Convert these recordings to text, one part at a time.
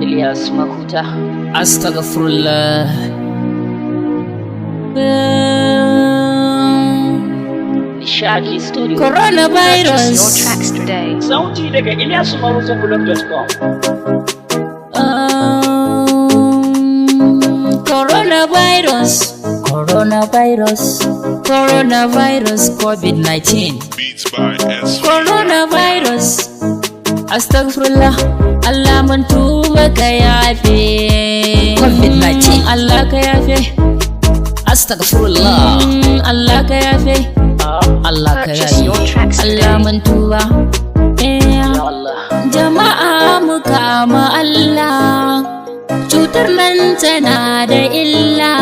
Ilyas Makuta. Astaghfirullah. Nishadi Studio. Coronavirus. Your tracks today. Sauti daga ilyasmaruzablog.com. Coronavirus. Coronavirus. Coronavirus. COVID-19. Beats by S. Coronavirus. Astaghfirullah. Allah mun tuba ka yafe. COVID-19. Allah ka yafe. Astaghfirullah. Allah ka yafe. Allah ka Purchase your yafe. tracks Allah today. mun tuba. Ya Allah. Jama'a mu kama Allah. Cutar nan tana da illa.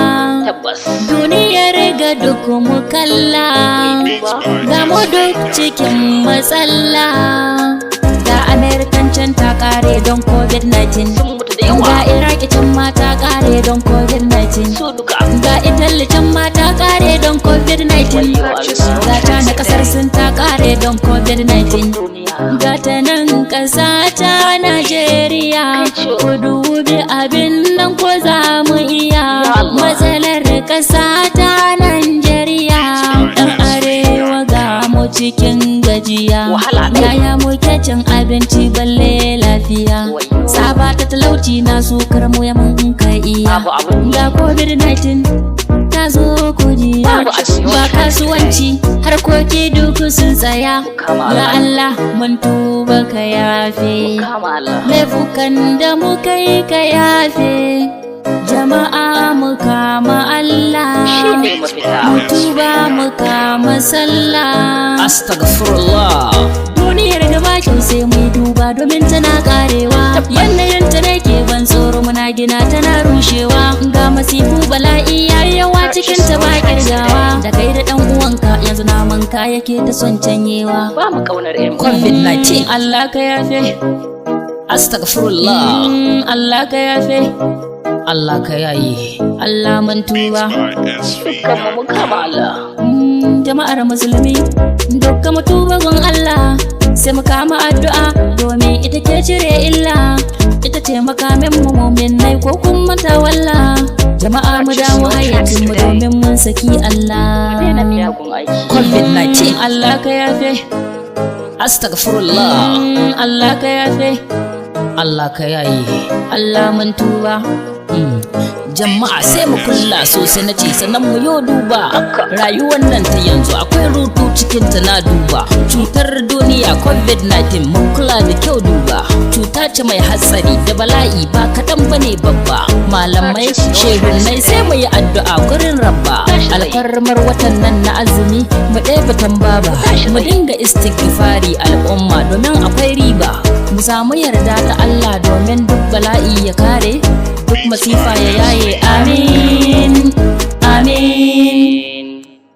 Tabbas. Duniyar ga duk mu kalla. Beats by Ga mu duk cikin matsala. Ga Amerikan can ta kare don COVID-19. Sun mutu da Ga yawa. Iraki can ma ta kare don COVID-19. Su duka. Ga Italy can ma ta kare don COVID-19. Ga China kasar sun ta kare don COVID-19. Duniya. Ga ta nan ƙasa ta Najeriya. Ku dubi abin nan ko za mu iya. Matsalar ƙasa ta Najeriya. Ɗan arewa ga mu cikin gajiya. Wahala ne. Yaya muke cin abinci balle lafiya. Wayyo. Saba ta talauci na su karmu ya mun ka iya. Babu abin Ga COVID-19 ta zo kujiya. Babu asiri. Ba kasuwanci harkoki duk sun tsaya. Kama Ya Allah. Allah mun tuba ka yafe. Kama Allah. Laifukan da muka yi ka yafe. Jama'a mu kama Allah. Shi ne mafita. Mu tuba mu kama sallah. Astaghfirullah. Duniyar gaba kyau sai mu duba domin tana karewa. Yanayin ta ne ke ban tsoro muna gina tana rushewa. Ga masifu bala'i yayi yawa cikin ta ba kirgawa. Da kai da dan uwanka yanzu naman ka yake ta son canyewa. Ba mu kaunar yan COVID-19. Allah ka yafe. Astaghfirullah. Allah ka yafe. Allah ka yayi. Allah mun tuba. by S. Kanmu mun kama Allah. Jama'ar musulmi dukkan mu tuba gun Allah sai mu kama addu'a domin ita ke cire illa ita ce makamin mu mu'minai ko kuma tawalla. Jama'a mu dawo hayyacin mu domin mun saki Allah. Daina miyagun aiki. COVID-19. Allah ka yafe. Astaghfirullah. Allah ka yafe. Allah ka yayi. Allah mun tuba. Jama'a sai mu kulla sosai na ce sannan mu yo duba rayuwar nan ta yanzu akwai rutu cikin ta na duba cutar duniya covid-19 mun kula da kyau duba cuta ce mai hatsari da bala'i ba kaɗan bane babba malamai shehunai sai mu yi addu'a gurin rabba alfarmar watan nan na azumi mu ɗebe tambaba mu dinga istighfari al'umma domin akwai riba mu samu yarda ta Allah domin duk bala'i ya kare duk masifa ya yaye amin